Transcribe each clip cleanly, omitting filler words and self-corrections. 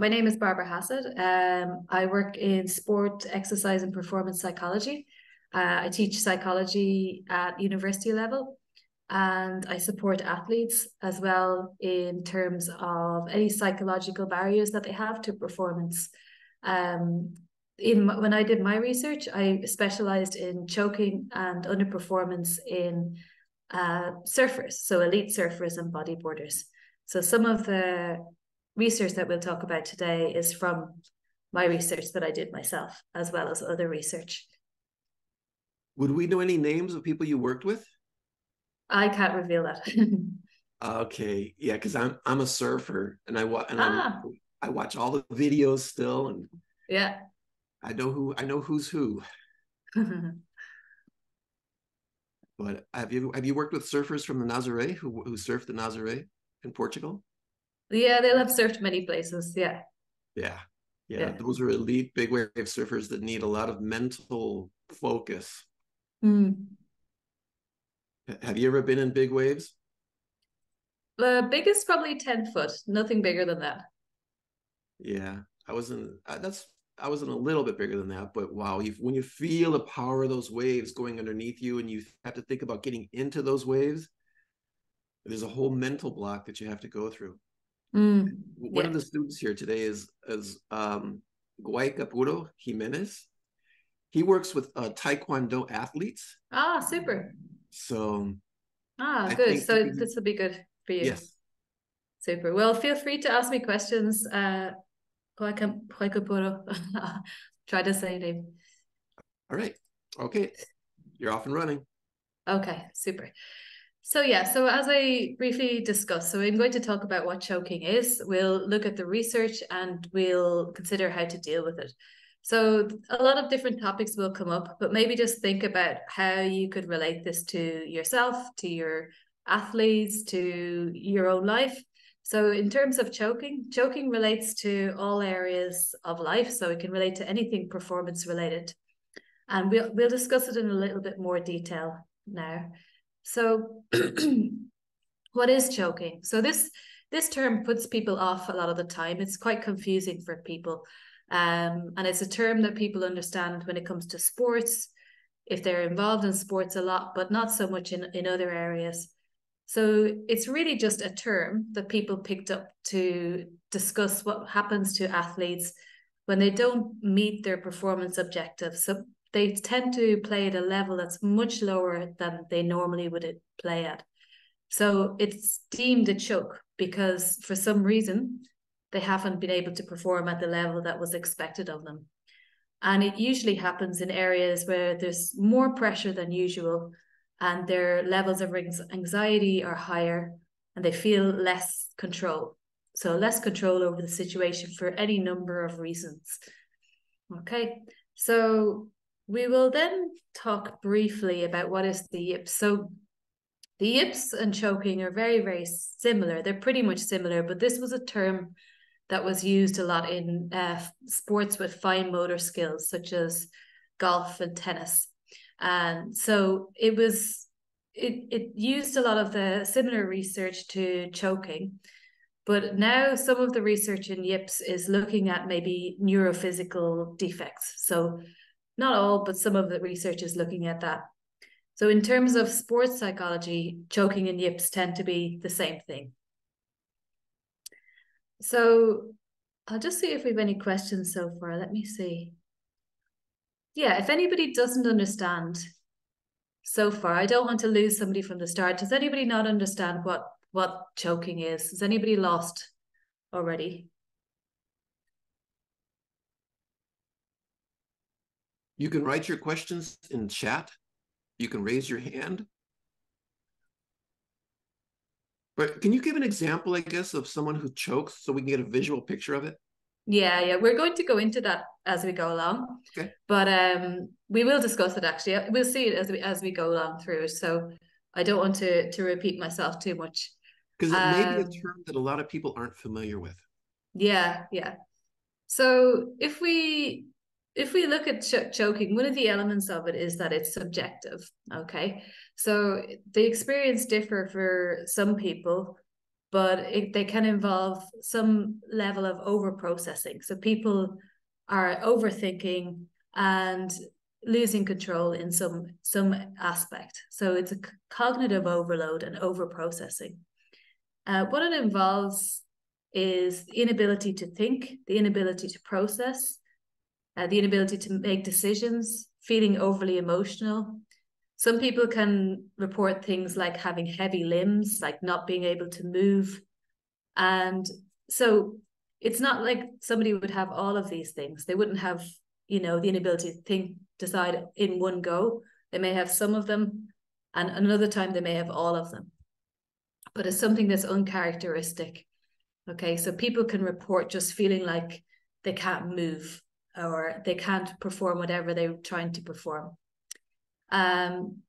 my name is Bairbre Hassett. I work in sport, exercise, and performance psychology. I teach psychology at university level, and I support athletes as well in terms of any psychological barriers that they have to performance. When I did my research, I specialized in choking and underperformance in surfers, so elite surfers and bodyboarders. So some of the research that we'll talk about today is from my research that I did myself, as well as other research. Would we know any names of people you worked with? I can't reveal that. Okay, yeah, because I'm a surfer and Ah, I watch all the videos still, and yeah. I know who's who. But have you worked with surfers from the Nazaré who surfed the Nazaré in Portugal? Yeah, they'll have surfed many places. Yeah, Yeah, yeah, yeah. those are elite big wave surfers that need a lot of mental focus. Mm. Have you ever been in big waves? The biggest probably 10 foot, nothing bigger than that. Yeah, I was in a little bit bigger than that, but wow, when you feel the power of those waves going underneath you, and you have to think about getting into those waves, there's a whole mental block that you have to go through. One of Yeah. the students here today is Guay Capuro Jimenez. He works with Taekwondo athletes, Ah, super. so Ah, I good. think So this will be good for you. yes. Super. Well, feel free to ask me questions. Try to say your name. All right, okay, you're off and running. Okay, super. So yeah, so as I briefly discussed, so I'm going to talk about what choking is. We'll look at the research and we'll consider how to deal with it. So a lot of different topics will come up, but maybe just think about how you could relate this to yourself, to your athletes, to your own life. So in terms of choking, choking relates to all areas of life. So it can relate to anything performance related. And we'll discuss it in a little bit more detail now. So what is choking? So this term puts people off a lot of the time. It's quite confusing for people. And it's a term that people understand when it comes to sports, if they're involved in sports a lot, but not so much in other areas. So it's really just a term that people picked up to discuss what happens to athletes when they don't meet their performance objectives. So they tend to play at a level that's much lower than they normally would play at. So it's deemed a choke because for some reason they haven't been able to perform at the level that was expected of them. And it usually happens in areas where there's more pressure than usual and their levels of anxiety are higher and they feel less control. So less control over the situation for any number of reasons. Okay, so we will then talk briefly about what is the yips. So the yips and choking are very, very similar. They're pretty much similar, but this was a term that was used a lot in sports with fine motor skills, such as golf and tennis. And so it used a lot of the similar research to choking. But now some of the research in Yips is looking at maybe neurophysical defects. So not all, but some of the research is looking at that. So in terms of sports psychology, choking and Yips tend to be the same thing. So I'll just see if we have any questions so far. Let me see. Yeah, if anybody doesn't understand so far, I don't want to lose somebody from the start. Does anybody not understand what choking is? Is anybody lost already? You can write your questions in chat. You can raise your hand. But can you give an example, I guess, of someone who chokes so we can get a visual picture of it? Yeah, we're going to go into that as we go along, Okay. but we will discuss it actually. We'll see it as we go along through. So I don't want to repeat myself too much. Because it may be a Um, term that a lot of people aren't familiar with. yeah. So if we look at choking, one of the elements of it is that it's subjective. Okay, so the experience differ for some people. but they can involve some level of over processing. So people are overthinking and losing control in some aspect. So it's a cognitive overload and over processing. What it involves is the inability to think, the inability to process, the inability to make decisions, feeling overly emotional. Some people can report things like having heavy limbs, like not being able to move. And so it's not like somebody would have all of these things. They wouldn't have, the inability to think, decide in one go. They may have some of them, and another time they may have all of them. But it's something that's uncharacteristic. Okay, so people can report just feeling like they can't move or they can't perform whatever they're trying to perform. When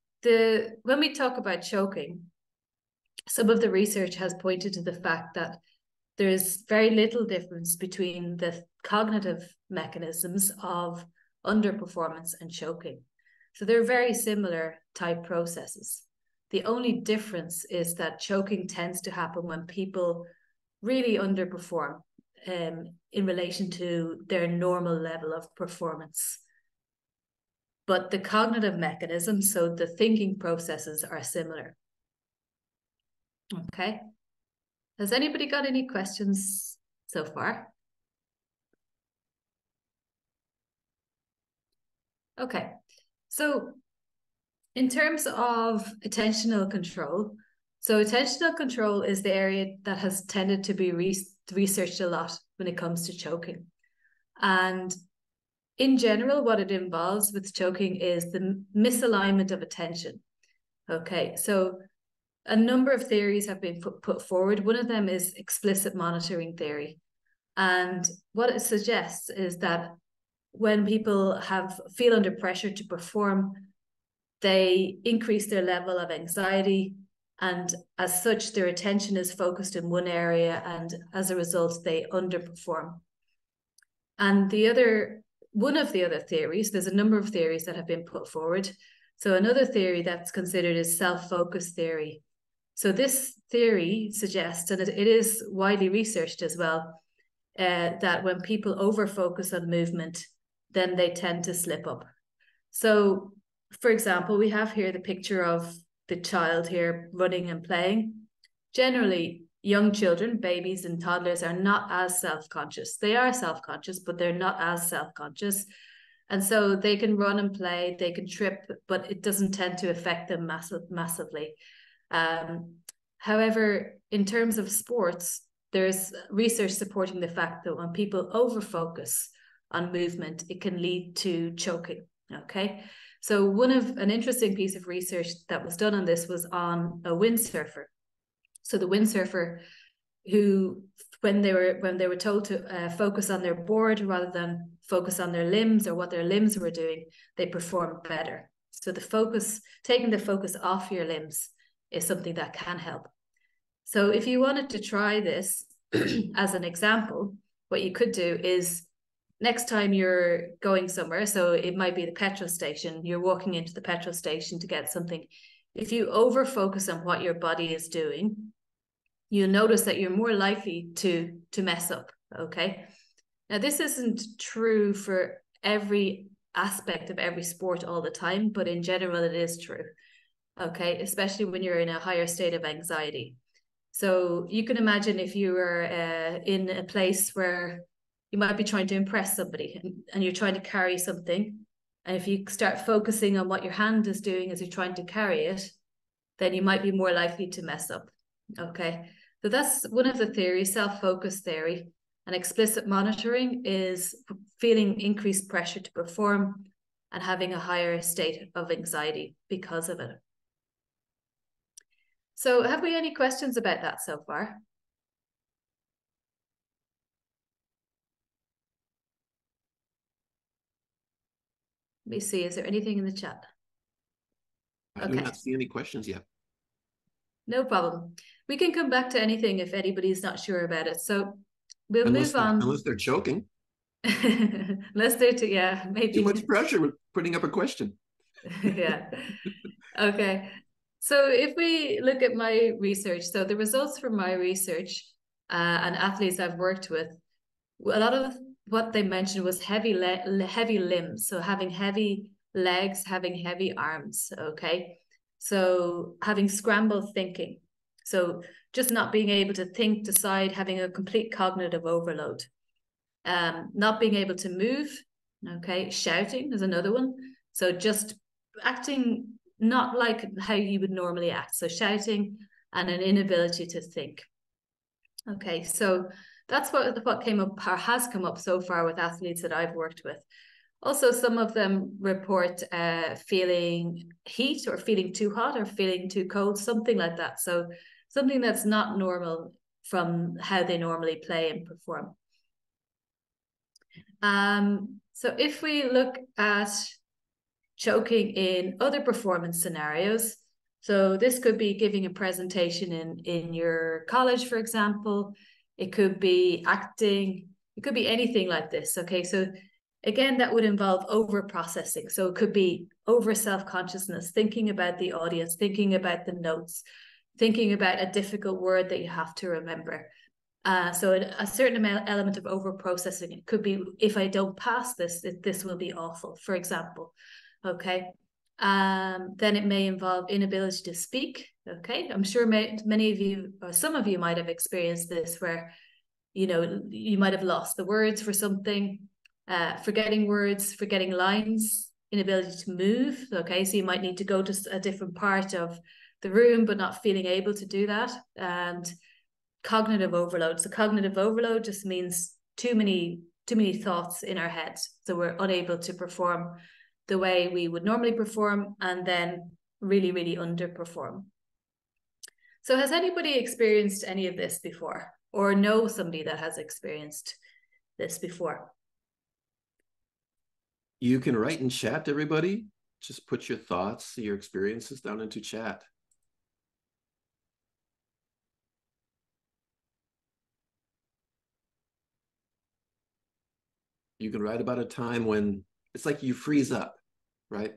we talk about choking, some of the research has pointed to the fact that there is very little difference between the cognitive mechanisms of underperformance and choking. So they're very similar type processes. The only difference is that choking tends to happen when people really underperform in relation to their normal level of performance. But the cognitive mechanisms, so the thinking processes, are similar. Okay. Has anybody got any questions so far? Okay. So in terms of attentional control, so attentional control is the area that has tended to be researched a lot when it comes to choking. And in general, what it involves with choking is the misalignment of attention. Okay, so a number of theories have been put forward. One of them is explicit monitoring theory. And what it suggests is that when people feel under pressure to perform, they increase their level of anxiety, and as such, their attention is focused in one area, and as a result, they underperform. And one of the other theories, there's a number of theories that have been put forward. So another theory that's considered is self-focus theory. So this theory suggests, and it is widely researched as well, that when people over-focus on movement, then they tend to slip up. So, for example, we have here the picture of the child here running and playing. Generally, young children, babies and toddlers, are not as self-conscious. They are self-conscious, but they're not as self-conscious. And so they can run and play, they can trip, but it doesn't tend to affect them massively. However, in terms of sports, there's research supporting the fact that when people over-focus on movement, it can lead to choking. Okay. So an interesting piece of research that was done on this was on a windsurfer. So the windsurfer who, when they were told to focus on their board rather than focus on their limbs or what their limbs were doing, they performed better. So taking the focus off your limbs is something that can help. So if you wanted to try this as an example, what you could do is next time you're going somewhere, so it might be the petrol station, you're walking into the petrol station to get something. If you over focus on what your body is doing, you'll notice that you're more likely to mess up. Okay. Now, this isn't true for every aspect of every sport all the time, but in general, it is true. Okay. Especially when you're in a higher state of anxiety. So you can imagine if you were in a place where you might be trying to impress somebody and you're trying to carry something. And if you start focusing on what your hand is doing as you're trying to carry it, then you might be more likely to mess up. Okay. So that's one of the theories, self-focus theory. And explicit monitoring is feeling increased pressure to perform and having a higher state of anxiety because of it. So have we any questions about that so far? Let me see, is there anything in the chat? I do not see any questions yet. No problem. We can come back to anything if anybody's not sure about it. So we'll move on. Unless they're choking. Unless maybe. Too much pressure with putting up a question. Yeah. Okay. So if we look at my research, so the results from my research and athletes I've worked with, a lot of what they mentioned was heavy limbs. So having heavy legs, having heavy arms. Okay. So having scrambled thinking. So just not being able to think, decide, having a complete cognitive overload. Not being able to move. Okay. Shouting is another one. So just acting not like how you would normally act. So shouting and an inability to think. Okay, so that's what came up or has come up so far with athletes that I've worked with. Also, some of them report feeling heat or feeling too hot or feeling too cold, something like that. So something that's not normal from how they normally play and perform. So if we look at choking in other performance scenarios. So this could be giving a presentation in your college, for example. It could be acting. It could be anything like this. Okay, so again, that would involve over processing. So it could be over self-consciousness, thinking about the audience, thinking about the notes, thinking about a difficult word that you have to remember. So a certain element of over processing. It could be, if I don't pass this, this will be awful, for example. Okay. Then it may involve inability to speak. Okay. I'm sure many of you, or some of you might have experienced this where, you might have lost the words for something, forgetting words, forgetting lines, inability to move. Okay. So you might need to go to a different part of the room, but not feeling able to do that. And cognitive overload. So cognitive overload just means too many thoughts in our heads. So we're unable to perform the way we would normally perform and then really, really underperform. So has anybody experienced any of this before or know somebody that has experienced this before? You can write in chat, everybody. Just put your thoughts, your experiences down into chat. You can write about a time when it's like you freeze up, right?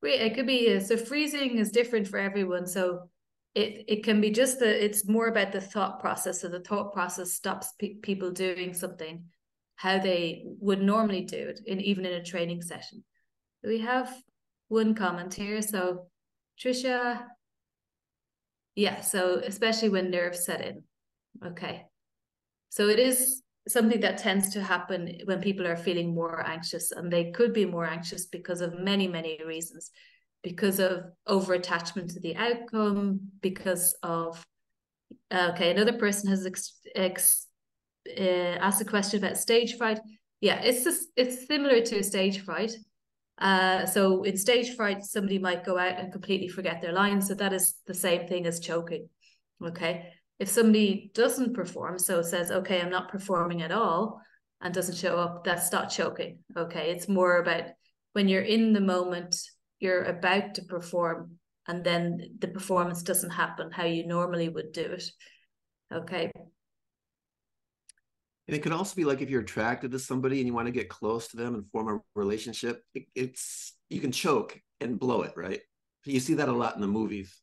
It could be, so freezing is different for everyone. So it can be just it's more about the thought process. So the thought process stops people doing something how they would normally do it, even in a training session. We have one comment here. So Trisha, yeah, so especially when nerves set in. Okay. So it is something that tends to happen when people are feeling more anxious, and they could be more anxious because of many, many reasons, because of over attachment to the outcome, because of, okay, another person has asked a question about stage fright. Yeah, it's similar to stage fright. So in stage fright, somebody might go out and completely forget their lines. So that is the same thing as choking. Okay. If somebody doesn't perform, so says, okay, I'm not performing at all and doesn't show up, that's not choking. Okay. It's more about when you're in the moment, you're about to perform, and then the performance doesn't happen how you normally would do it. Okay. And it could also be like if you're attracted to somebody and you want to get close to them and form a relationship, you can choke and blow it, right? You see that a lot in the movies.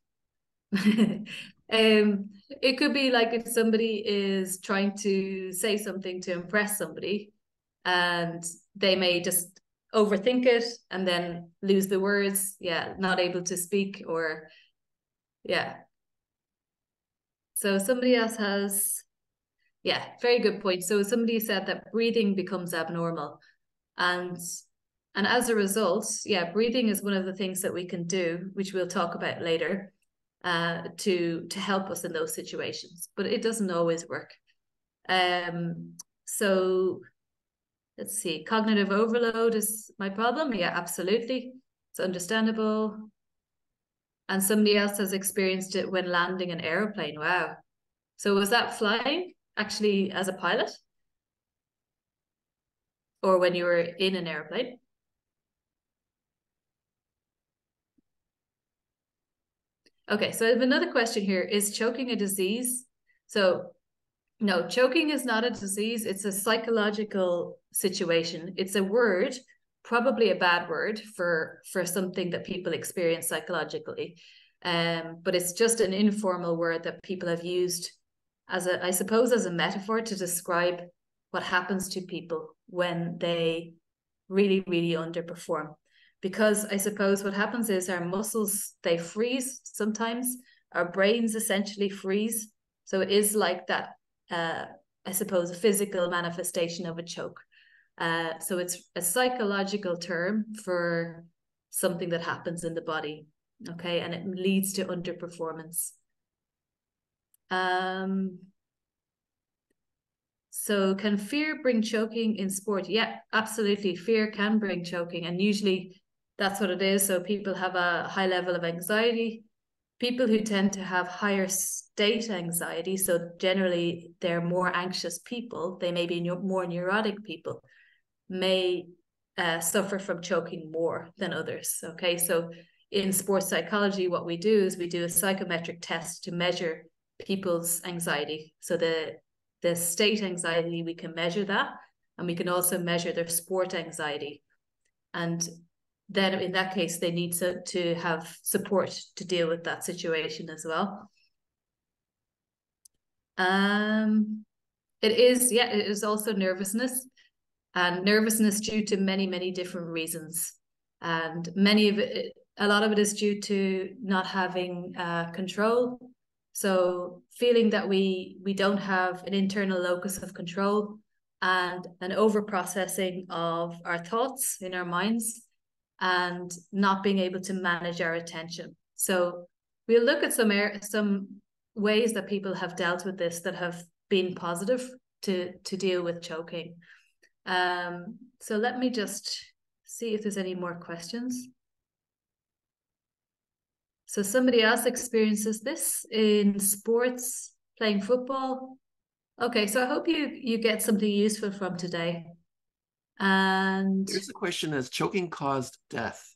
It could be like if somebody is trying to say something to impress somebody and they may just overthink it and then lose the words. Yeah, not able to speak, or yeah. So somebody else has, yeah, very good point. So somebody said that breathing becomes abnormal, and as a result, yeah, breathing is one of the things that we can do, which we'll talk about later, to help us in those situations, but it doesn't always work. So let's see, cognitive overload is my problem. Yeah, absolutely. It's understandable. And somebody else has experienced it when landing an airplane. Wow. So was that flying actually as a pilot? Or when you were in an airplane? Okay, so I have another question here. Is choking a disease? So no, choking is not a disease. It's a psychological situation. It's a word probably a bad word for something that people experience psychologically. But it's just an informal word that people have used as I suppose, as a metaphor to describe what happens to people when they really, really underperform. Because I suppose what happens is our muscles, they freeze sometimes, our brains essentially freeze. So it is like that, I suppose, a physical manifestation of a choke. So it's a psychological term for something that happens in the body. Okay, and it leads to underperformance. So can fear bring choking in sport? Yeah, absolutely. Fear can bring choking, and usually that's what it is. So people have a high level of anxiety. People who tend to have higher state anxiety, so generally they're more anxious people, they may be more neurotic people, may suffer from choking more than others. Okay, so in sports psychology, what we do is we do a psychometric test to measure people's anxiety. So the state anxiety, we can measure that, and we can also measure their sport anxiety. And then in that case, they need to have support to deal with that situation as well. It is also nervousness, and nervousness due to many, many different reasons. And a lot of it is due to not having control. So feeling that we don't have an internal locus of control, and an over-processing of our thoughts in our minds, and not being able to manage our attention. So we'll look at some ways that people have dealt with this that have been positive to deal with choking. So let me just see if there's any more questions. So somebody else experiences this in sports, playing football. Okay, so I hope you get something useful from today. And here's the question: has choking caused death?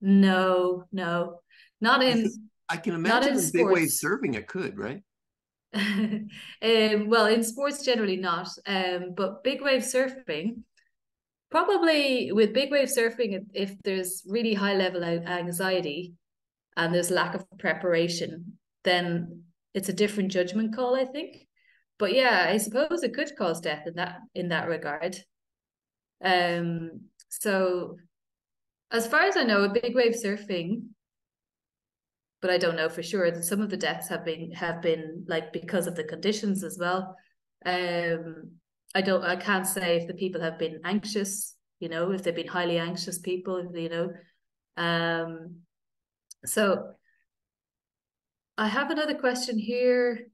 No, not in I can imagine in big wave sports. surfing it could, right? Well, in sports generally not. But big wave surfing, probably with big wave surfing, if there's really high level anxiety and there's lack of preparation, then it's a different judgment call, I think. But yeah, I suppose it could cause death in that regard. So as far as I know, big wave surfing, but I don't know for sure that some of the deaths have been like because of the conditions as well. I can't say if the people have been anxious, if they've been highly anxious people, So I have another question here.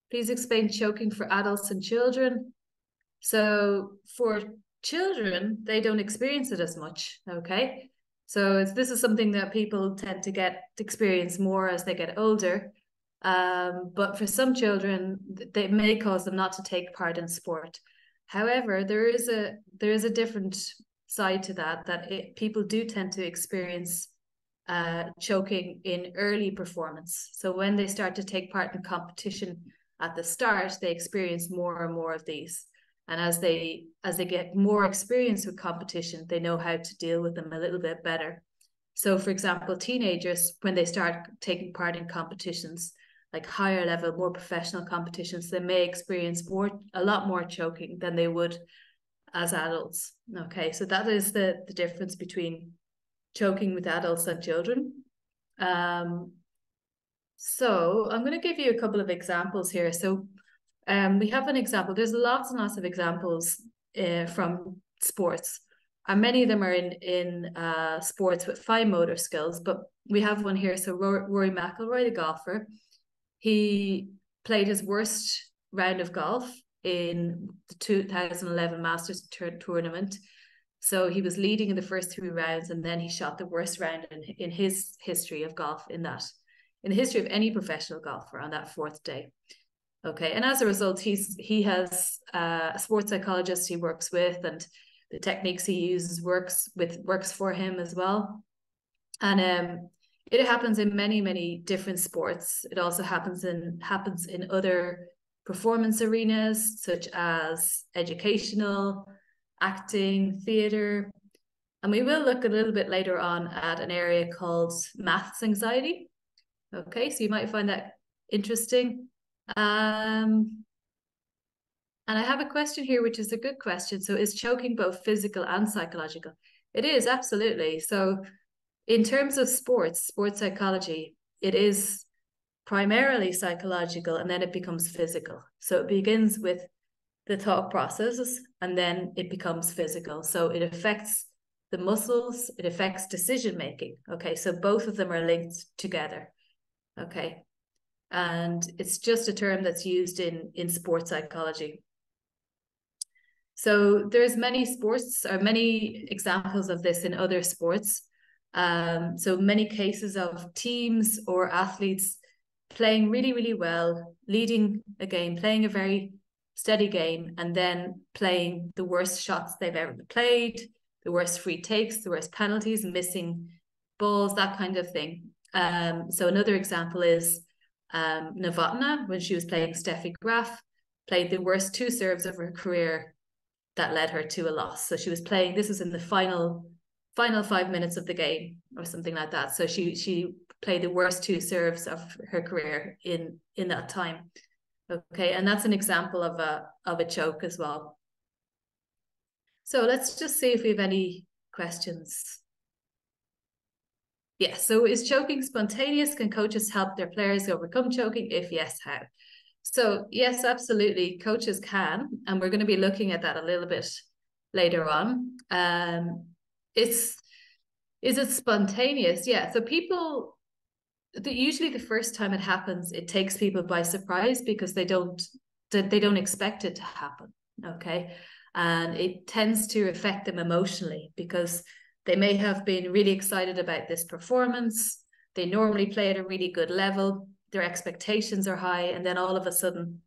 Please explain choking for adults and children. So for children, they don't experience it as much. Okay. So this is something that people tend to experience more as they get older. But for some children, they may cause them not to take part in sport. However, there is a different side to that people do tend to experience choking in early performance. So when they start to take part in competition at the start, they experience more and more of these. And as they get more experience with competition, they know how to deal with them a little bit better. So for example, teenagers, when they start taking part in competitions, like higher level, more professional competitions, they may experience a lot more choking than they would as adults. Okay, so that is the difference between choking with adults and children. So I'm going to give you a couple of examples here. So we have an example. There's lots and lots of examples from sports, and many of them are in sports with fine motor skills. But we have one here. So Rory McIlroy, the golfer, he played his worst round of golf in the 2011 Masters tournament. So he was leading in the first 3 rounds, and then he shot the worst round in his history of golf in the history of any professional golfer on that 4th day. Okay, and as a result, he has a sports psychologist he works with, and the techniques he uses works for him as well. And it happens in many, many different sports. It also happens in other performance arenas, such as educational, acting, theater, And we will look a little bit later on at an area called maths anxiety. Okay, so you might find that interesting. And I have a question here, which is a good question. So is choking both physical and psychological? It is, absolutely. So in terms of sports psychology, it is primarily psychological and then it becomes physical. So it begins with the thought processes and then it becomes physical. So it affects the muscles, it affects decision making. Okay, so both of them are linked together. Okay, and it's just a term that's used in sports psychology. So there's many sports or many examples of this in other sports. So many cases of teams or athletes playing really, really well, leading a game, playing a very steady game, and then playing the worst shots they've ever played, the worst free takes, the worst penalties, missing balls, that kind of thing. So another example is Novotná, when she was playing Steffi Graf, played the worst 2 serves of her career that led her to a loss. So she was playing, this was in the final 5 minutes of the game or something like that. So she played the worst 2 serves of her career in that time. Okay, and that's an example of a choke as well. So let's just see if we have any questions. Yeah, so is choking spontaneous? Can coaches help their players overcome choking? If yes, how? So yes, absolutely, coaches can, and we're going to be looking at that a little bit later on. Is it spontaneous? Yeah, so people, usually the first time it happens, it takes people by surprise because they don't expect it to happen. Okay, and it tends to affect them emotionally because they may have been really excited about this performance. They normally play at a really good level. Their expectations are high, and then all of a sudden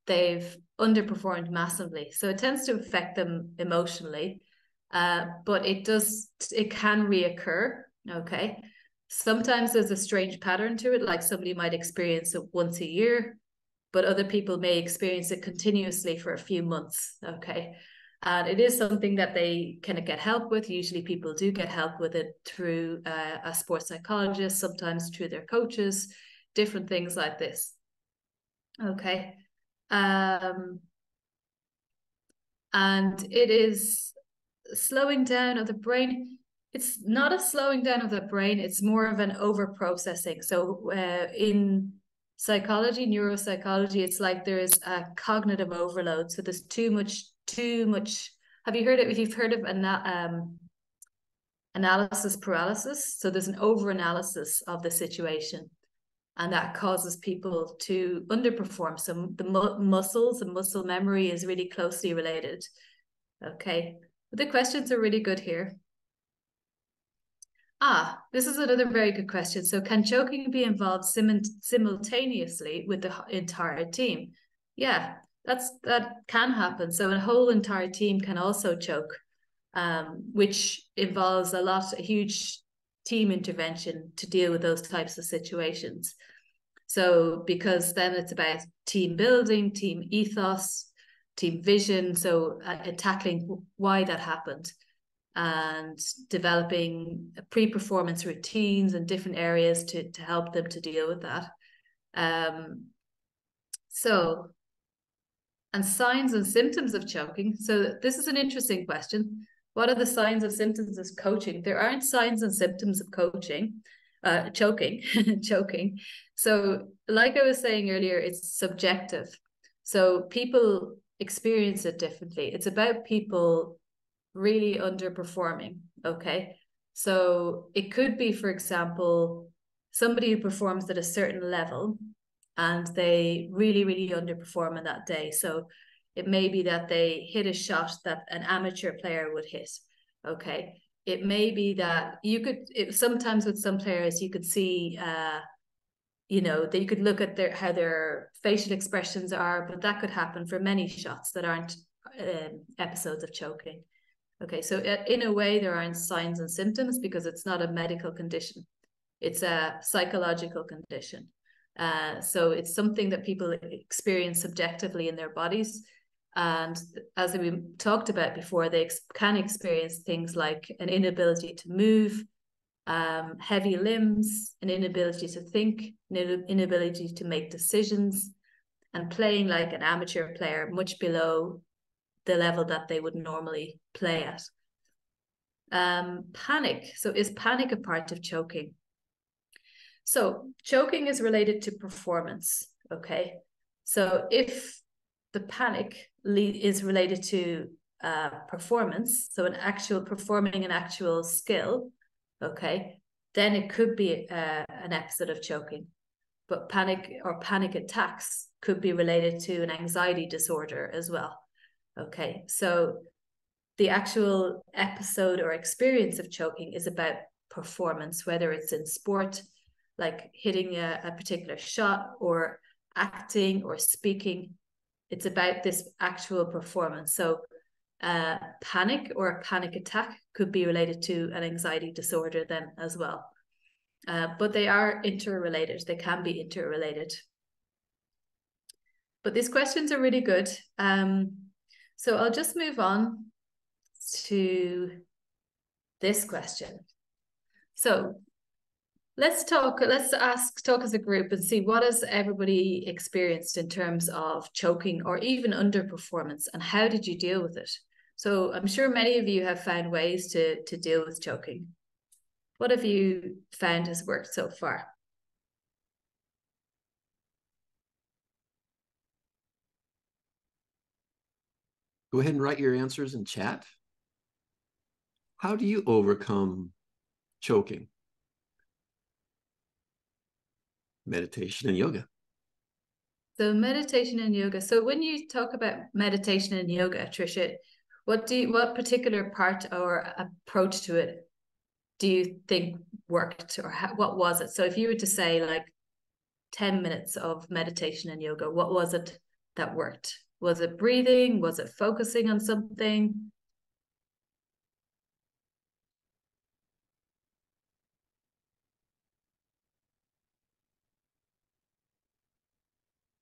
they've underperformed massively. So it tends to affect them emotionally, but it can reoccur. Okay, sometimes there's a strange pattern to it, like somebody might experience it once a year, but other people may experience it continuously for a few months. Okay, and it is something that they kind of get help with. Usually people do get help with it through a sports psychologist, sometimes through their coaches, different things like this. Okay. And it is slowing down of the brain. It's not a slowing down of the brain, it's more of an over processing. So in psychology, neuropsychology, it's like there's a cognitive overload. So there's too much. Have you heard of, if you've heard of analysis paralysis? So there's an over analysis of the situation, and that causes people to underperform. So the muscles and muscle memory is really closely related. Okay, the questions are really good here. This is another very good question. So can choking be involved simultaneously with the entire team? Yeah, that can happen. So a whole entire team can also choke, which involves a huge team intervention to deal with those types of situations. So because then it's about team building, team ethos, team vision. So tackling why that happened and developing pre-performance routines and different areas to help them to deal with that. And signs and symptoms of choking. So this is an interesting question. What are the signs and symptoms of coaching? There aren't signs and symptoms of choking. So like I was saying earlier, it's subjective. So people experience it differently. It's about people really underperforming. Okay. So it could be, for example, somebody who performs at a certain level and they really, really underperform on that day. So it may be that they hit a shot that an amateur player would hit. Okay. It may be that sometimes with some players, you could see, that you could look at how their facial expressions are, but that could happen for many shots that aren't episodes of choking. Okay, so in a way, there aren't signs and symptoms because it's not a medical condition. It's a psychological condition. So it's something that people experience subjectively in their bodies. And as we talked about before, they can experience things like an inability to move, heavy limbs, an inability to think, an inability to make decisions, and playing like an amateur player, much below the level that they would normally play at. Panic. So is panic a part of choking? So choking is related to performance, okay? So if the panic is related to performance, so performing an actual skill, okay, then it could be an episode of choking. But panic or panic attacks could be related to an anxiety disorder as well. Okay, so the actual episode or experience of choking is about performance, whether it's in sport, like hitting a particular shot, or acting or speaking. It's about this actual performance. So panic or a panic attack could be related to an anxiety disorder then as well. But they are interrelated. They can be interrelated. But these questions are really good. So I'll just move on to this question. So let's talk as a group and see what has everybody experienced in terms of choking or even underperformance, and how did you deal with it? So I'm sure many of you have found ways to deal with choking. What have you found has worked so far? Go ahead and write your answers in chat. How do you overcome choking? Meditation and yoga. So meditation and yoga. So when you talk about meditation and yoga, Tricia, what particular part or approach to it do you think worked, or what was it? So if you were to say like 10 minutes of meditation and yoga, what was it that worked? Was it breathing? Was it focusing on something?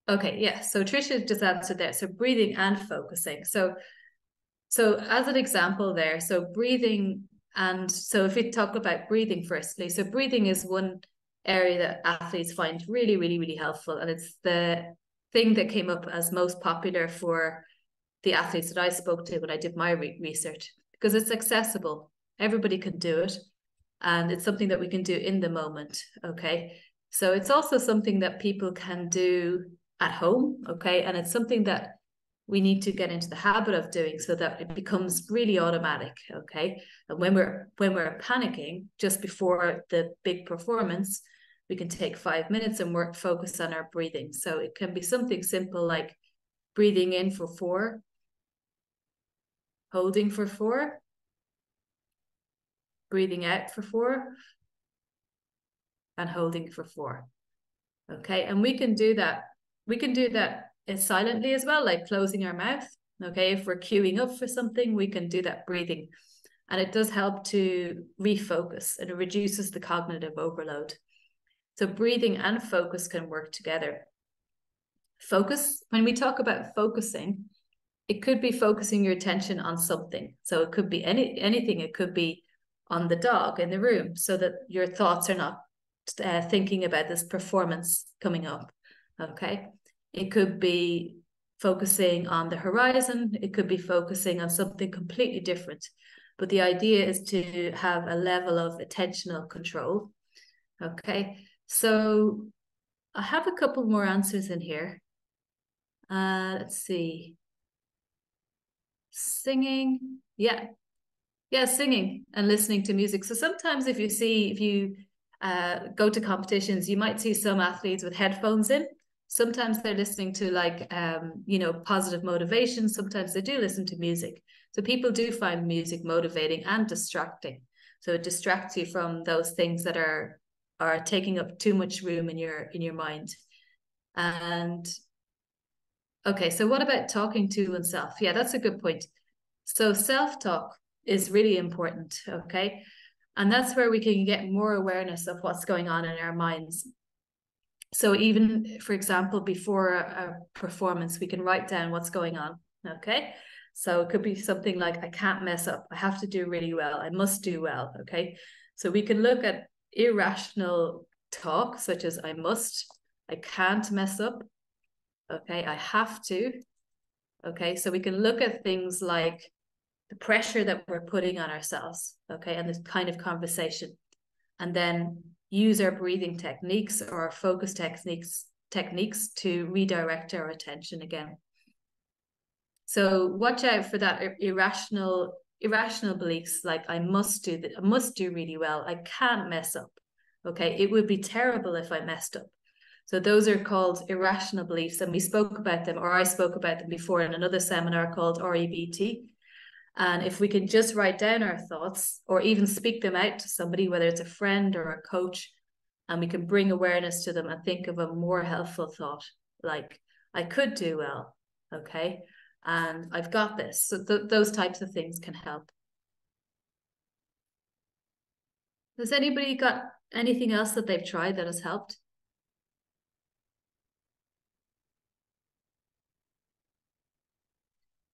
Okay, yeah. So Tricia just answered there. So breathing and focusing. So as an example there, so breathing, and so if we talk about breathing firstly, so breathing is one area that athletes find really, really, really helpful. And it's the thing that came up as most popular for the athletes that I spoke to when I did my research, because it's accessible. Everybody can do it. And it's something that we can do in the moment. Okay. So it's also something that people can do at home. Okay. And it's something that we need to get into the habit of doing so that it becomes really automatic. Okay. And when we're panicking just before the big performance, we can take 5 minutes and focus on our breathing. So it can be something simple like breathing in for 4, holding for 4, breathing out for 4, and holding for 4. Okay. And we can do that. We can do that silently as well, like closing our mouth. Okay. If we're queuing up for something, we can do that breathing. And it does help to refocus, and it reduces the cognitive overload. So breathing and focus can work together. Focus, when we talk about focusing, it could be focusing your attention on something. So it could be anything. It could be on the dog in the room, so that your thoughts are not thinking about this performance coming up. Okay. It could be focusing on the horizon. It could be focusing on something completely different. But the idea is to have a level of attentional control. Okay. So I have a couple more answers in here. Let's see. Singing. Yeah. Yeah, singing and listening to music. So sometimes if you go to competitions, you might see some athletes with headphones in. Sometimes they're listening to like, positive motivation. Sometimes they do listen to music. So people do find music motivating and distracting. So it distracts you from those things that are taking up too much room in your mind. And okay, so what about talking to oneself? Yeah, that's a good point. So self-talk is really important, okay? And that's where we can get more awareness of what's going on in our minds. So even, for example, before a performance, we can write down what's going on, Okay. So it could be something like, I can't mess up. I have to do really well. I must do well. Okay. So we can look at irrational talk, such as I must, I can't mess up. Okay. I have to. Okay. So we can look at things like the pressure that we're putting on ourselves. Okay. And this kind of conversation. And then use our breathing techniques or our focus techniques to redirect our attention again. So watch out for that irrational beliefs like I must do that, I must do really well, I can't mess up. Okay, it would be terrible if I messed up. So those are called irrational beliefs, and we spoke about them, or I spoke about them before in another seminar called REBT. And if we can just write down our thoughts or even speak them out to somebody, whether it's a friend or a coach, and we can bring awareness to them and think of a more helpful thought, like I could do well, okay, and I've got this. So those types of things can help. Has anybody got anything else that they've tried that has helped?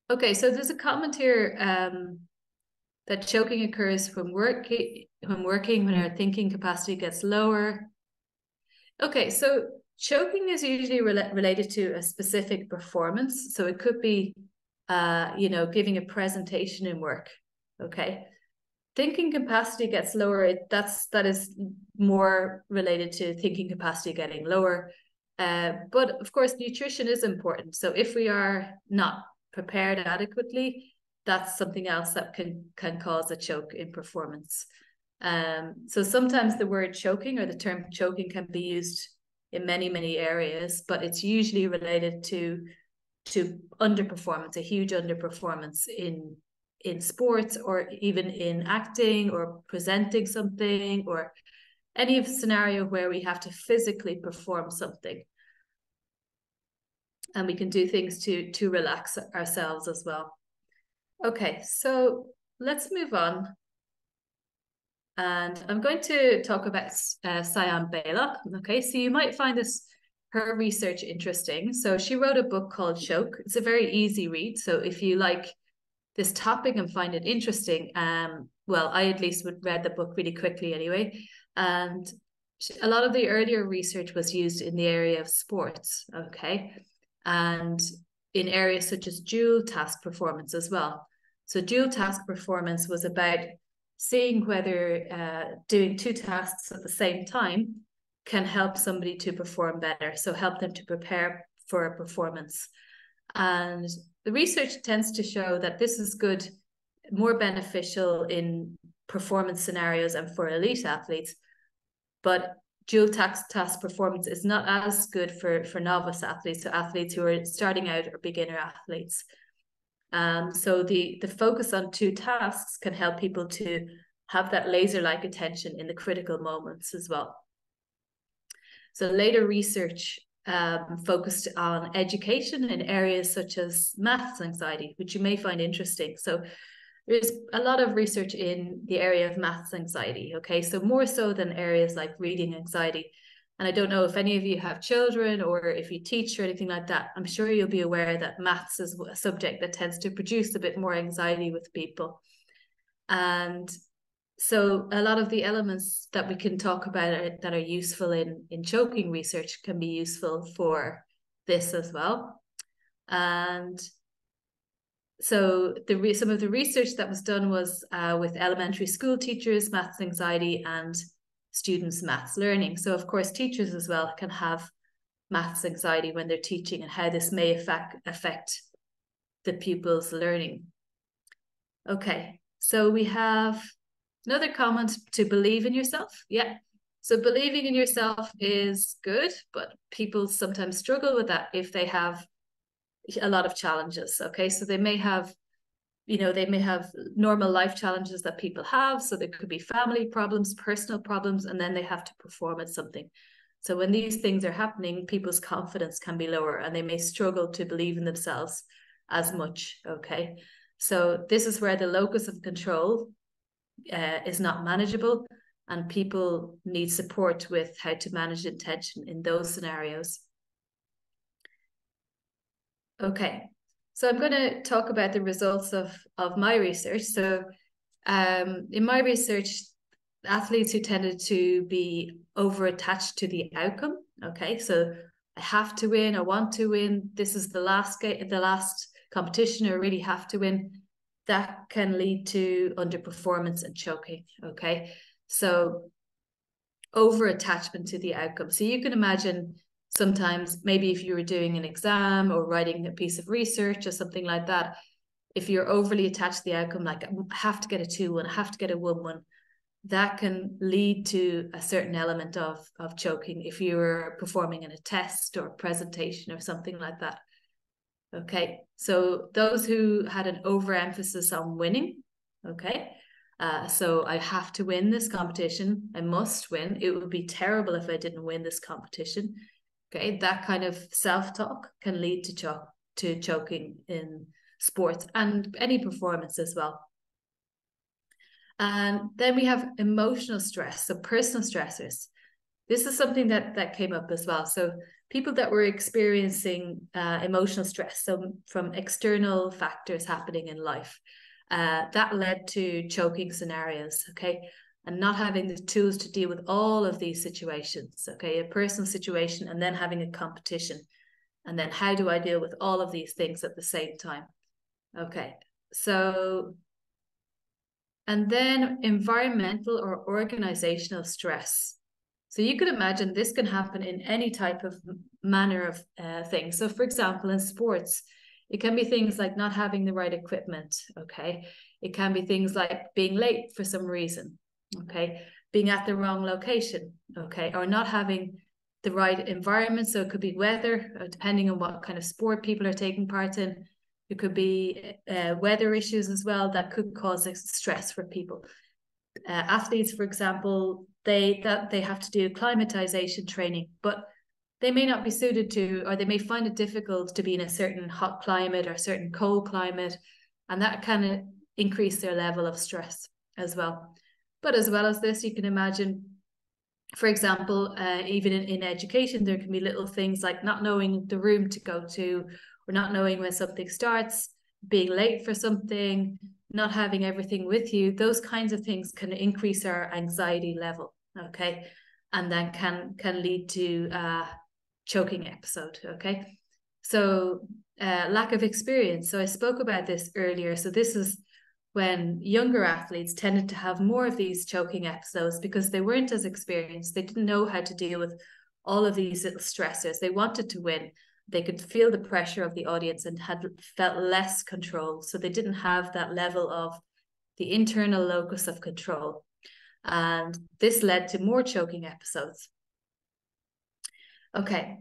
Okay, so there's a comment here that choking occurs when when our thinking capacity gets lower. Okay, so choking is usually related to a specific performance. So it could be, giving a presentation in work. Okay, thinking capacity gets lower. That is more related to thinking capacity getting lower. But of course, nutrition is important. So if we are not prepared adequately, that's something else that can cause a choke in performance. So sometimes the word choking or the term choking can be used in many areas, but it's usually related to underperformance, a huge underperformance in sports, or even in acting or presenting something, or any scenario where we have to physically perform something. And we can do things to relax ourselves as well. Okay, so let's move on. And I'm going to talk about Sian Baylock. Okay, so you might find her research interesting. So she wrote a book called Choke. It's a very easy read. So if you like this topic and find it interesting, well, I at least would read the book really quickly anyway. And a lot of the earlier research was used in the area of sports, okay, and in areas such as dual task performance as well. So dual task performance was about seeing whether doing two tasks at the same time can help somebody to perform better. So help them to prepare for a performance. And the research tends to show that this is good, more beneficial in performance scenarios and for elite athletes, but dual task performance is not as good for novice athletes, so athletes who are starting out or beginner athletes. So the focus on two tasks can help people to have that laser-like attention in the critical moments as well. So later research focused on education in areas such as maths anxiety, which you may find interesting. So there's a lot of research in the area of maths anxiety, okay? So more so than areas like reading anxiety. And I don't know if any of you have children or if you teach or anything like that. I'm sure you'll be aware that maths is a subject that tends to produce a bit more anxiety with people. And so a lot of the elements that we can talk about that are useful in choking research can be useful for this as well. And so some of the research that was done was with elementary school teachers, maths anxiety, and students' maths learning. So of course, teachers as well can have maths anxiety when they're teaching, and how this may affect the pupils' learning. Okay, so we have another comment to believe in yourself. Yeah. So believing in yourself is good, but people sometimes struggle with that if they have a lot of challenges. Okay. So they may have normal life challenges that people have. So there could be family problems, personal problems, and then they have to perform at something. So when these things are happening, people's confidence can be lower and they may struggle to believe in themselves as much. Okay. So this is where the locus of control is not manageable, and people need support with how to manage intention in those scenarios. Okay, So I'm going to talk about the results of my research. So in my research, athletes who tended to be over-attached to the outcome, okay, so I have to win, I want to win, this is the last competition, I really have to win, that can lead to underperformance and choking, okay? So over-attachment to the outcome. So you can imagine sometimes maybe if you were doing an exam or writing a piece of research or something like that, if you're overly attached to the outcome, like I have to get a 2-1, I have to get a 1-1, that can lead to a certain element of choking if you were performing in a test or presentation or something like that. Okay, so those who had an overemphasis on winning, okay, so I have to win this competition, I must win, it would be terrible if I didn't win this competition, okay, that kind of self-talk can lead to choking in sports and any performance as well. And then we have emotional stress, so personal stressors. This is something that came up as well. So people that were experiencing emotional stress, so from external factors happening in life, that led to choking scenarios, okay? And not having the tools to deal with all of these situations, okay? A personal situation and then having a competition. And then how do I deal with all of these things at the same time? Okay, so... And then environmental or organizational stress. So you could imagine this can happen in any type of manner of thing. So for example, in sports, it can be things like not having the right equipment, okay? It can be things like being late for some reason, okay? Being at the wrong location, okay? Or not having the right environment. So it could be weather, depending on what kind of sport people are taking part in. It could be weather issues as well that could cause stress for people. Athletes, for example, they have to do acclimatization training, but they may not be suited to, or they may find it difficult to be in a certain hot climate or certain cold climate, and that kind of increase their level of stress as well. But as well as this, you can imagine, for example, even in education, there can be little things like not knowing the room to go to, or not knowing when something starts, being late for something, not having everything with you. Those kinds of things can increase our anxiety level, okay? And then can lead to choking episode, okay? So lack of experience. So I spoke about this earlier. So this is when younger athletes tended to have more of these choking episodes because they weren't as experienced. They didn't know how to deal with all of these little stressors. They wanted to win. They could feel the pressure of the audience and had felt less control. So they didn't have that level of the internal locus of control. And this led to more choking episodes. Okay.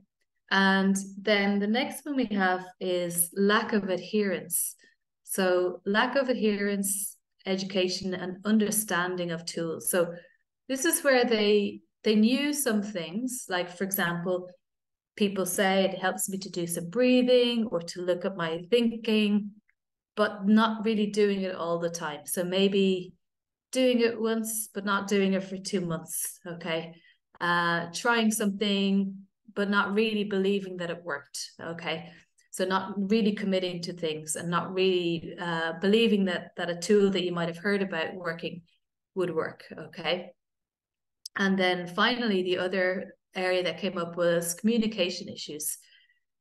And then the next one we have is lack of adherence. So lack of adherence, education, and understanding of tools. So this is where they knew some things, like, for example, people say it helps me to do some breathing or to look at my thinking, but not really doing it all the time. So maybe doing it once, but not doing it for 2 months, okay? Trying something, but not really believing that it worked, okay? So not really committing to things and not really believing that a tool that you might have heard about working would work, okay? And then finally, the other area that came up was communication issues.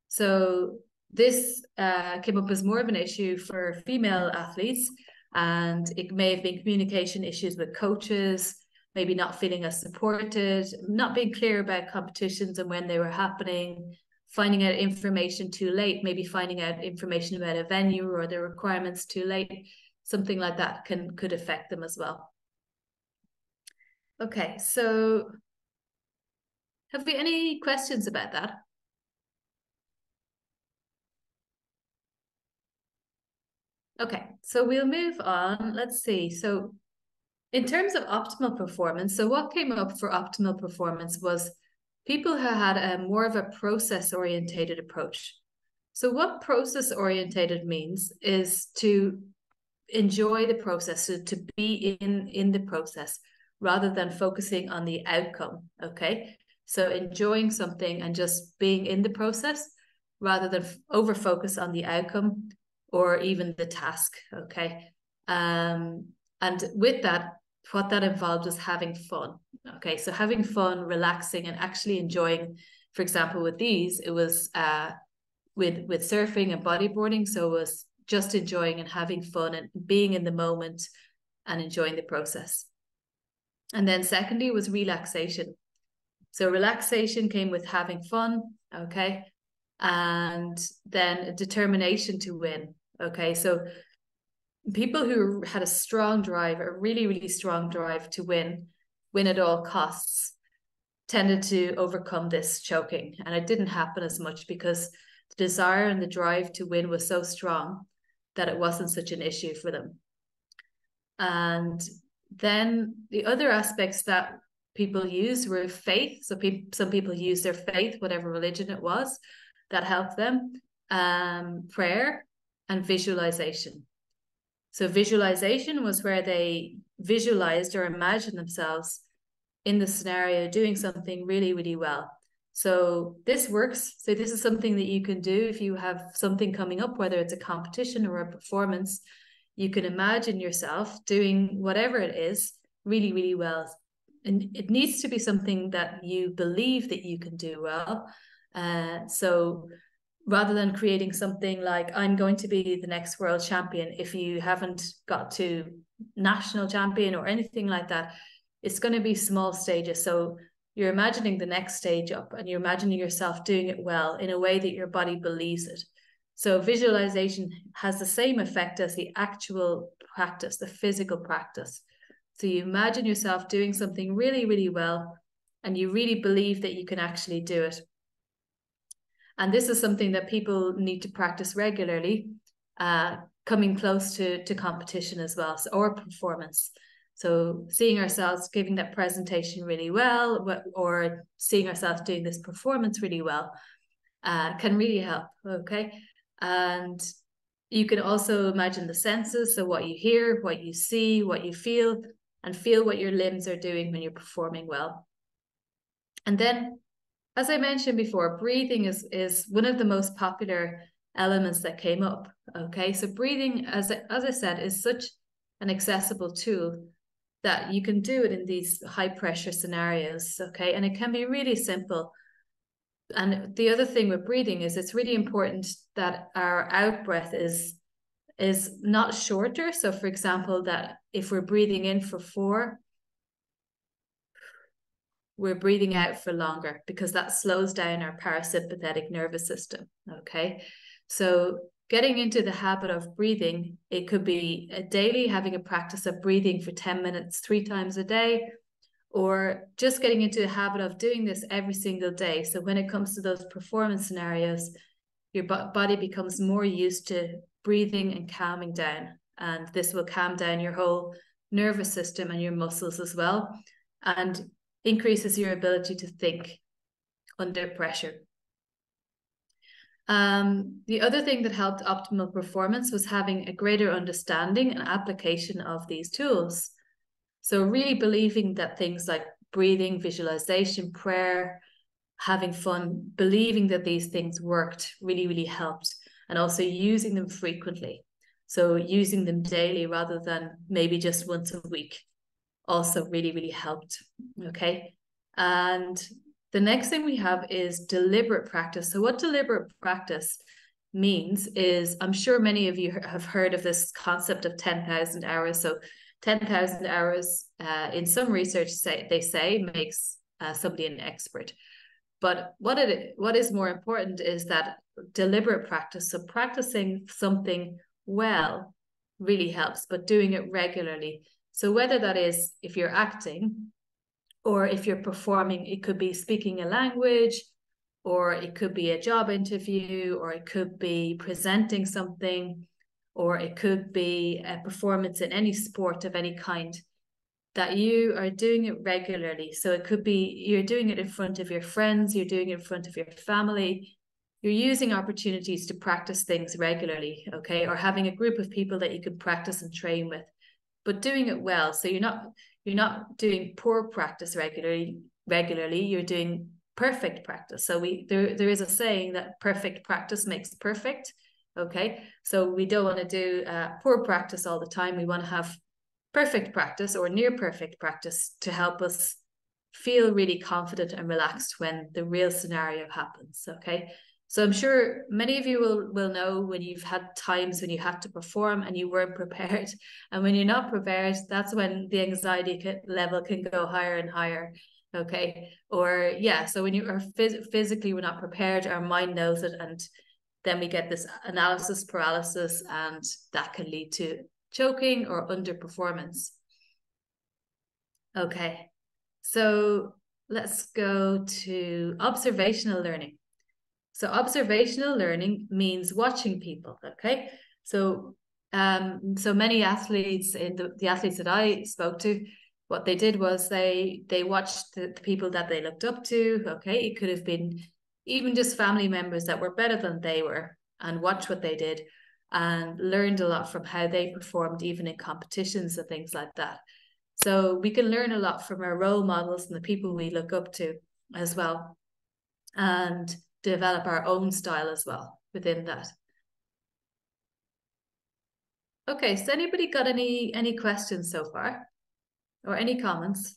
So this came up as more of an issue for female athletes, and it may have been communication issues with coaches, maybe not feeling as supported, not being clear about competitions and when they were happening, finding out information too late, maybe finding out information about a venue or the requirements too late, something like that could affect them as well. Okay, so have we any questions about that? Okay, so we'll move on. Let's see. So in terms of optimal performance, so what came up for optimal performance was people who had a more of a process-orientated approach. So what process-orientated means is to enjoy the process, so to be in the process rather than focusing on the outcome, okay? So enjoying something and just being in the process rather than over-focus on the outcome or even the task. Okay. And with that, what that involved was having fun. Okay. So having fun, relaxing, and actually enjoying, for example, with these, it was with surfing and bodyboarding. So it was just enjoying and having fun and being in the moment and enjoying the process. And then secondly was relaxation. So relaxation came with having fun, okay? And then determination to win, okay? So people who had a strong drive, a really, really strong drive to win at all costs, tended to overcome this choking. And it didn't happen as much because the desire and the drive to win was so strong that it wasn't such an issue for them. And then the other aspects that people use were faith. So some people use their faith, whatever religion it was, that helped them. Prayer and visualization. So visualization was where they visualized or imagined themselves in the scenario doing something really, really well. So this works. So this is something that you can do if you have something coming up, whether it's a competition or a performance. You can imagine yourself doing whatever it is really, really well. And it needs to be something that you believe that you can do well. So rather than creating something like, I'm going to be the next world champion, if you haven't got to national champion or anything like that, it's going to be small stages. So you're imagining the next stage up and you're imagining yourself doing it well in a way that your body believes it. So visualization has the same effect as the actual practice, the physical practice. So you imagine yourself doing something really, really well, and you really believe that you can actually do it. And this is something that people need to practice regularly, coming close to competition as well, or performance. So seeing ourselves giving that presentation really well, or seeing ourselves doing this performance really well, can really help, okay? And you can also imagine the senses, so what you hear, what you see, what you feel, and feel what your limbs are doing when you're performing well. And then, as I mentioned before, breathing is one of the most popular elements that came up, okay? So breathing, as I said, is such an accessible tool that you can do it in these high pressure scenarios, okay? And it can be really simple. And the other thing with breathing is it's really important that our out breath is not shorter. So for example, that if we're breathing in for 4, we're breathing out for longer, because that slows down our parasympathetic nervous system, okay? So getting into the habit of breathing, it could be a daily, having a practice of breathing for 10 minutes, 3 times a day, or just getting into the habit of doing this every single day. So when it comes to those performance scenarios, your body becomes more used to breathing and calming down. And this will calm down your whole nervous system and your muscles as well, and increases your ability to think under pressure. The other thing that helped optimal performance was having a greater understanding and application of these tools. So really believing that things like breathing, visualization, prayer, having fun, believing that these things worked really, really helped. And also using them frequently. So using them daily rather than maybe just once a week also really, really helped. Okay. And the next thing we have is deliberate practice. So what deliberate practice means is, I'm sure many of you have heard of this concept of 10,000 hours. So 10,000 hours in some research they say makes somebody an expert. But what is more important is that deliberate practice. So practicing something well really helps, but doing it regularly. So whether that is if you're acting or if you're performing, it could be speaking a language, or it could be a job interview, or it could be presenting something, or it could be a performance in any sport of any kind, that you are doing it regularly. So it could be you're doing it in front of your friends, you're doing it in front of your family, you're using opportunities to practice things regularly, okay? Or having a group of people that you can practice and train with, but doing it well. So you're not doing poor practice regularly, you're doing perfect practice. So there is a saying that perfect practice makes perfect. Okay, so we don't want to do poor practice all the time. We want to have perfect practice or near perfect practice to help us feel really confident and relaxed when the real scenario happens. Okay, so I'm sure many of you will know when you've had times when you had to perform and you weren't prepared, and when you're not prepared, that's when the anxiety level can go higher and higher. Okay, or yeah, so when you are physically we're not prepared, our mind knows it, and then we get this analysis paralysis, and that can lead to choking or underperformance. Okay, so let's go to observational learning. So observational learning means watching people, okay? So many athletes, in the athletes that I spoke to, what they did was they watched the people that they looked up to, okay? It could have been even just family members that were better than they were, and watched what they did and learned a lot from how they performed even in competitions and things like that. So we can learn a lot from our role models and the people we look up to as well, and develop our own style as well within that. Okay, so anybody got any questions so far, or any comments?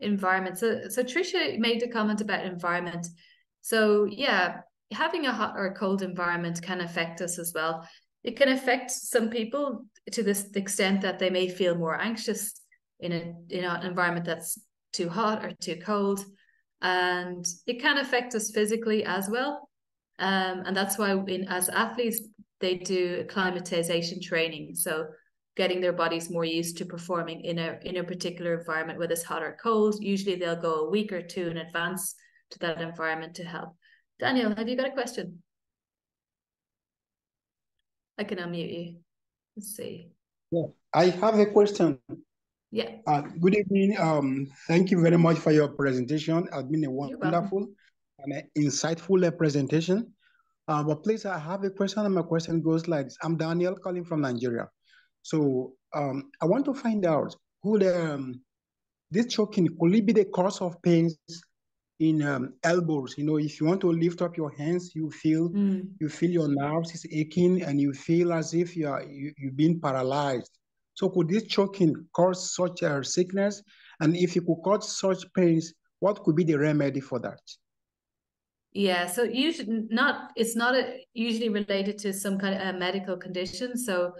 Environment. So Trisha made a comment about environment. So yeah, having a hot or cold environment can affect us as well. It can affect some people to this extent that they may feel more anxious in an environment that's too hot or too cold, and it can affect us physically as well. And that's why as athletes they do acclimatization training. So getting their bodies more used to performing in a particular environment, whether it's hot or cold. Usually they'll go a week or two in advance to that environment to help. Daniel, have you got a question? I can unmute you. Let's see. Yeah, I have a question. Yeah. Good evening. Thank you very much for your presentation. It's been a wonderful and insightful presentation. But please, I have a question, and my question goes like this. I'm Daniel calling from Nigeria. So I want to find out, could this choking, could it be the cause of pains in elbows? You know, if you want to lift up your hands, you feel your nerves is aching, and you feel as if you've been paralyzed. So could this choking cause such a sickness? And if it could cause such pains, what could be the remedy for that? Yeah, so usually it's not usually related to some kind of medical condition. So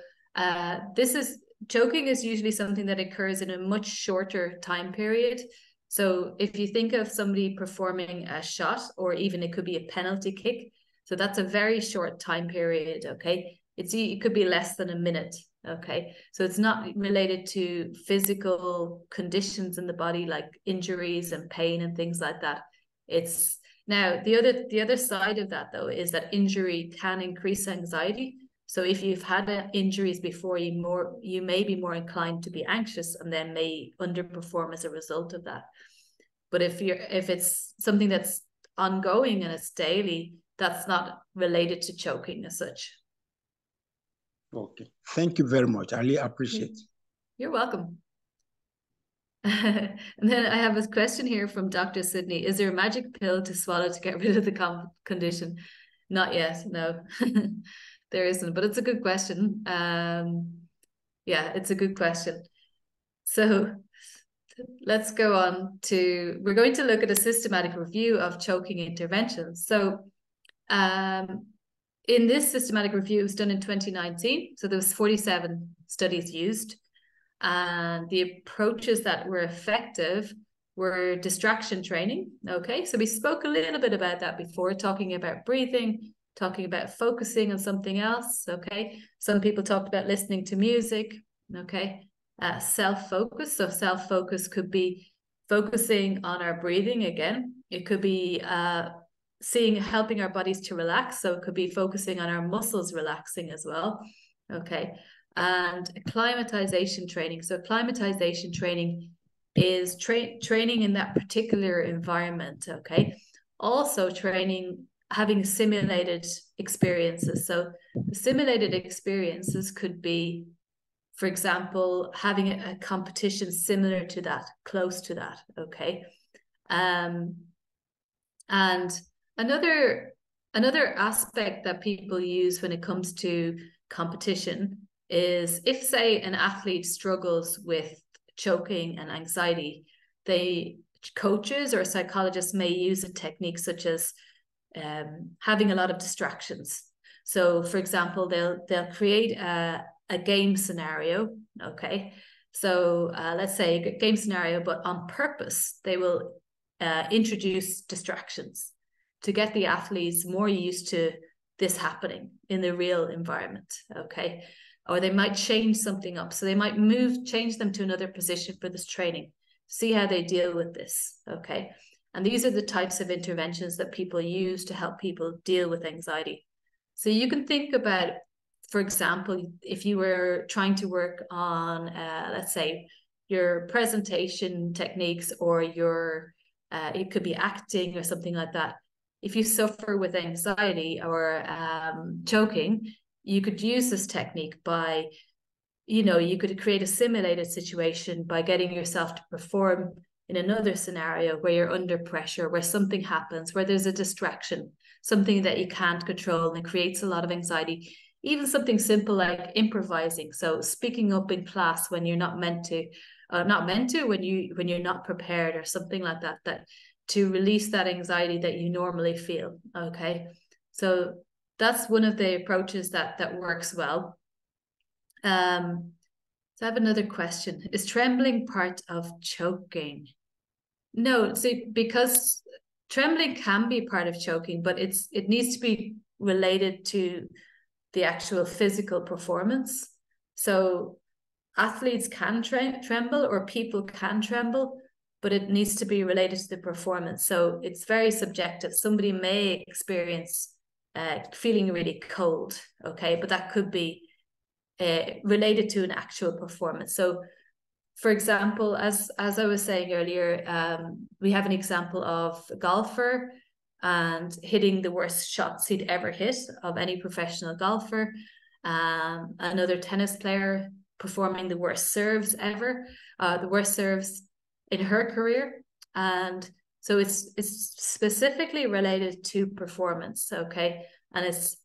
choking is usually something that occurs in a much shorter time period. So if you think of somebody performing a shot, or even it could be a penalty kick, so that's a very short time period, okay? It could be less than a minute, okay? So it's not related to physical conditions in the body like injuries and pain and things like that. It's now the other side of that though is that injury can increase anxiety. So if you've had injuries before, you may be more inclined to be anxious and then may underperform as a result of that. But if it's something that's ongoing and it's daily, that's not related to choking as such. Okay, thank you very much. I really appreciate it. You're welcome. And then I have a question here from Dr. Sydney. Is there a magic pill to swallow to get rid of the condition? Not yet, no. There isn't, but it's a good question. Yeah, it's a good question. So let's go on to, we're going to look at a systematic review of choking interventions. So in this systematic review, it was done in 2019. So there was 47 studies used. And the approaches that were effective were distraction training. Okay, so we spoke a little bit about that before, talking about breathing, talking about focusing on something else. Okay, some people talked about listening to music. Okay, self-focus. So self-focus could be focusing on our breathing again. It could be helping our bodies to relax. So it could be focusing on our muscles relaxing as well. Okay. And acclimatization training. So acclimatization training is training in that particular environment. Okay. Also training having simulated experiences. So the simulated experiences could be, for example, having a competition similar to that, close to that, okay? And another aspect that people use when it comes to competition is, if, say, an athlete struggles with choking and anxiety, coaches or psychologists may use a technique such as having a lot of distractions. So, for example, they'll create a game scenario, okay? So let's say a game scenario, but on purpose, they will introduce distractions to get the athletes more used to this happening in the real environment, okay? Or they might change something up. So they might change them to another position for this training, see how they deal with this, okay? And these are the types of interventions that people use to help people deal with anxiety. So you can think about, for example, if you were trying to work on, let's say, your presentation techniques, or it could be acting or something like that. If you suffer with anxiety or choking, you could use this technique by, you could create a simulated situation by getting yourself to perform in another scenario where you're under pressure, where something happens, where there's a distraction, something that you can't control, and it creates a lot of anxiety. Even something simple like improvising. So speaking up in class when you're not meant to, when you're not prepared, or something like that, to release that anxiety that you normally feel. Okay, so that's one of the approaches that works well. So I have another question. Is trembling part of choking? No, see, because trembling can be part of choking, but it needs to be related to the actual physical performance. So athletes can tremble, or people can tremble, but it needs to be related to the performance. So it's very subjective. Somebody may experience feeling really cold, okay, but that could be related to an actual performance. So, for example, as I was saying earlier, we have an example of a golfer and hitting the worst shots he'd ever hit of any professional golfer. Another tennis player performing the worst serves ever, the worst serves in her career. And so it's specifically related to performance, okay? And it's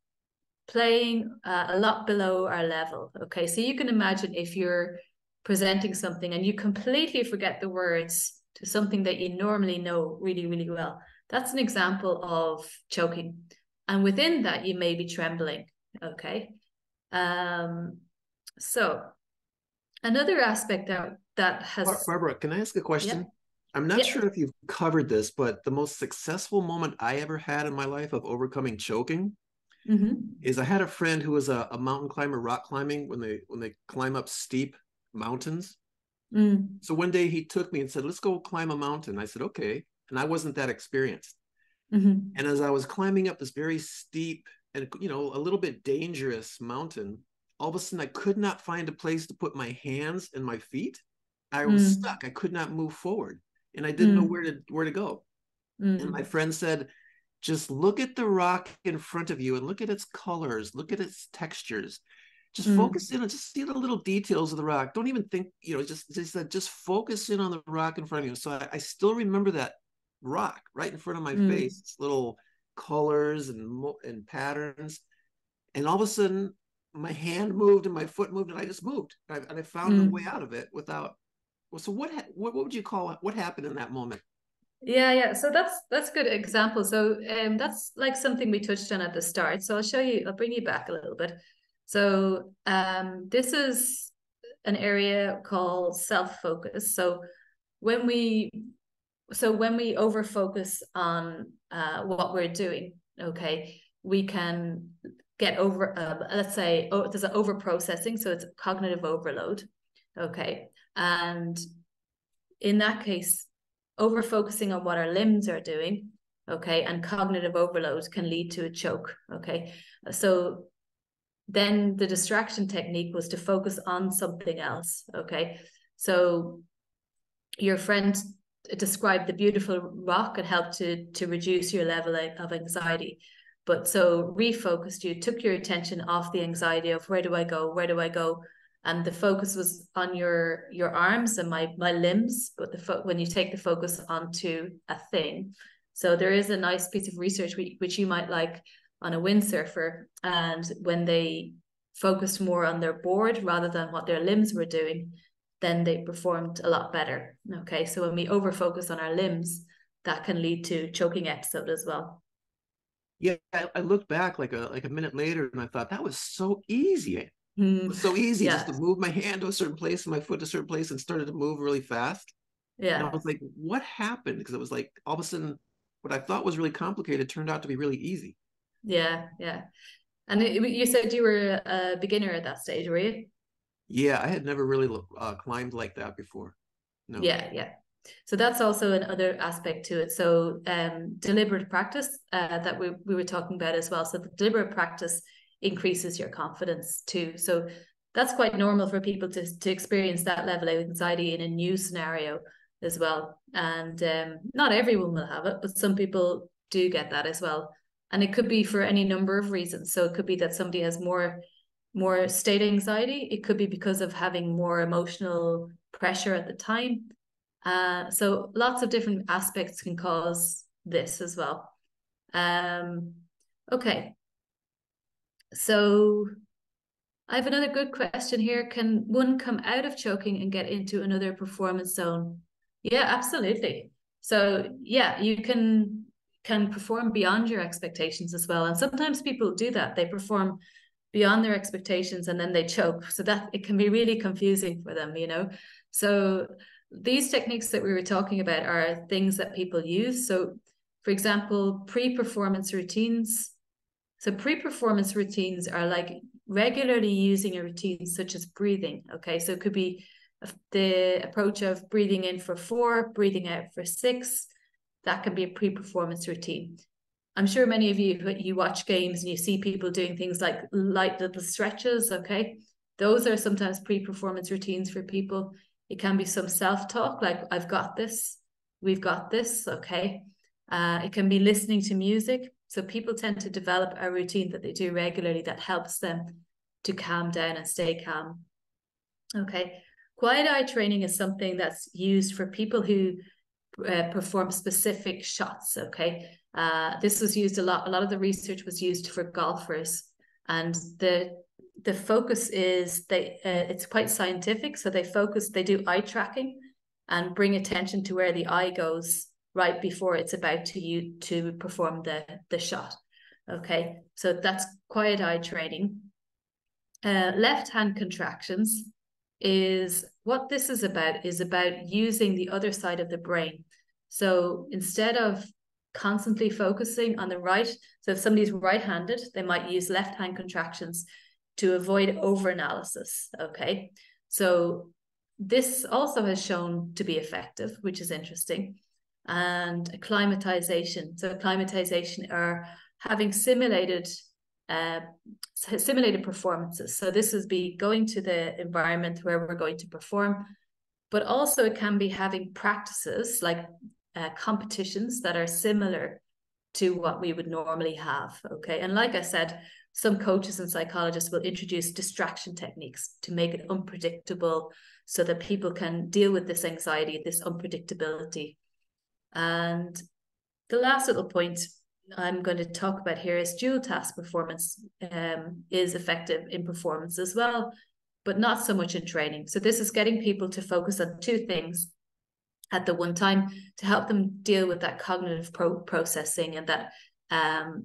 playing a lot below our level, okay? So you can imagine if you're presenting something and you completely forget the words to something that you normally know really, really well. That's an example of choking. And within that, you may be trembling, okay? So another aspect that has... Barbara, can I ask a question? Yeah. I'm not sure if you've covered this, but the most successful moment I ever had in my life of overcoming choking is I had a friend who was a mountain climber, rock climbing, when they climb up steep mountains. So one day he took me and said, let's go climb a mountain. I said, okay. And I wasn't that experienced. And as I was climbing up this very steep and, a little bit dangerous mountain, all of a sudden I could not find a place to put my hands and my feet. I was stuck. I could not move forward, and I didn't know where to go. And my friend said, just look at the rock in front of you and look at its colors, look at its textures. Just focus in on, just see the little details of the rock. Don't even think, just focus in on the rock in front of you. So I still remember that rock right in front of my face, its little colors and patterns. And all of a sudden, my hand moved and my foot moved, and I just moved. And I found a way out of it without. So what would you call it? What happened in that moment? Yeah. So that's a good example. So that's like something we touched on at the start. So I'll bring you back a little bit. So this is an area called self-focus. So when we over-focus on what we're doing, okay, we can get over, let's say, there's an over-processing, so it's cognitive overload, okay? And in that case, over-focusing on what our limbs are doing, okay, and cognitive overload can lead to a choke, okay? So then the distraction technique was to focus on something else, okay? So your friend described the beautiful rock and helped to reduce your level of anxiety. but so refocused you, took your attention off the anxiety of where do I go, where do I go? And the focus was on your arms and my limbs, but when you take the focus onto a thing. So there is a nice piece of research which you might like on a windsurfer, and when they focused more on their board rather than what their limbs were doing, then they performed a lot better. Okay, so when we over-focus on our limbs, that can lead to choking episode as well. Yeah, I looked back like a minute later and I thought that was so easy. It was so easy just to move my hand to a certain place and my foot to a certain place and started to move really fast. Yeah. And I was like, what happened? Because it was like all of a sudden what I thought was really complicated turned out to be really easy. Yeah, yeah. And you said you were a beginner at that stage, were you? Yeah, I had never really climbed like that before. No. Yeah, yeah. So that's also another aspect to it. So deliberate practice that we were talking about as well. So the deliberate practice increases your confidence too. So that's quite normal for people to experience that level of anxiety in a new scenario as well. And not everyone will have it, but some people do get that as well. And it could be for any number of reasons. So it could be that somebody has more state anxiety. It could be because of having more emotional pressure at the time. So lots of different aspects can cause this as well. Okay. So I have another good question here. Can one come out of choking and get into another performance zone? Yeah, absolutely. So yeah, you can perform beyond your expectations as well. And sometimes people do that. They perform beyond their expectations and then they choke. So that it can be really confusing for them, you know. So these techniques that we were talking about are things that people use. So for example, pre-performance routines. So pre-performance routines are like regularly using a routine such as breathing. Okay, so it could be the approach of breathing in for 4, breathing out for 6. That can be a pre-performance routine. I'm sure many of you watch games and you see people doing things like light little stretches. Okay, those are sometimes pre-performance routines for people. It can be some self-talk like I've got this, we've got this. Okay, it can be listening to music. So people tend to develop a routine that they do regularly that helps them to calm down and stay calm. Okay, quiet eye training is something that's used for people who perform specific shots. Okay, this was used a lot. A lot of the research was used for golfers, and the focus is it's quite scientific. So they do eye tracking and bring attention to where the eye goes right before it's about to perform the shot. Okay, so that's quiet eye training. Left hand contractions is what this is about using the other side of the brain. So instead of constantly focusing on the right, so if somebody's right-handed, they might use left hand contractions to avoid over-analysis. Okay, so this also has shown to be effective, which is interesting. And acclimatization. So acclimatization are having simulated performances. So this is be going to the environment where we're going to perform, but also it can be having practices like competitions that are similar to what we would normally have. Okay, and like I said, some coaches and psychologists will introduce distraction techniques to make it unpredictable so that people can deal with this anxiety, this unpredictability. And the last little point I'm going to talk about here is dual task performance is effective in performance as well, but not so much in training. So this is getting people to focus on 2 things at the one time to help them deal with that cognitive processing and that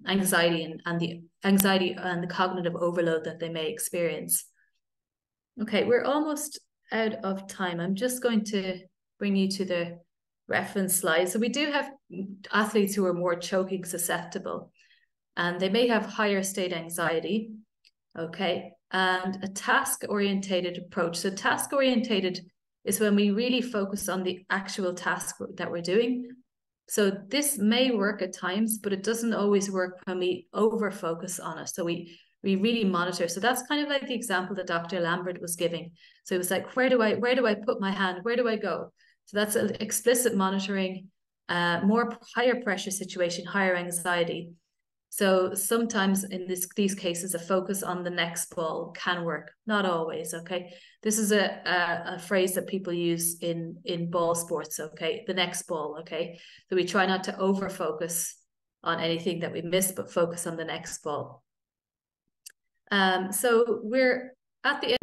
anxiety and the cognitive overload that they may experience. Okay, we're almost out of time. I'm just going to bring you to the reference slide. So we do have athletes who are more choking susceptible and they may have higher state anxiety. Okay, and a task-orientated approach. So task-orientated is when we really focus on the actual task that we're doing. So this may work at times, but it doesn't always work when we over-focus on it. So we really monitor. So that's kind of like the example that Dr. Lambert was giving. So it was like, where do I put my hand? Where do I go? So that's an explicit monitoring, more higher pressure situation, higher anxiety. So sometimes in these cases, a focus on the next ball can work, not always, okay? This is a phrase that people use in ball sports, okay? The next ball, okay? So we try not to over-focus on anything that we miss, but focus on the next ball. So we're at the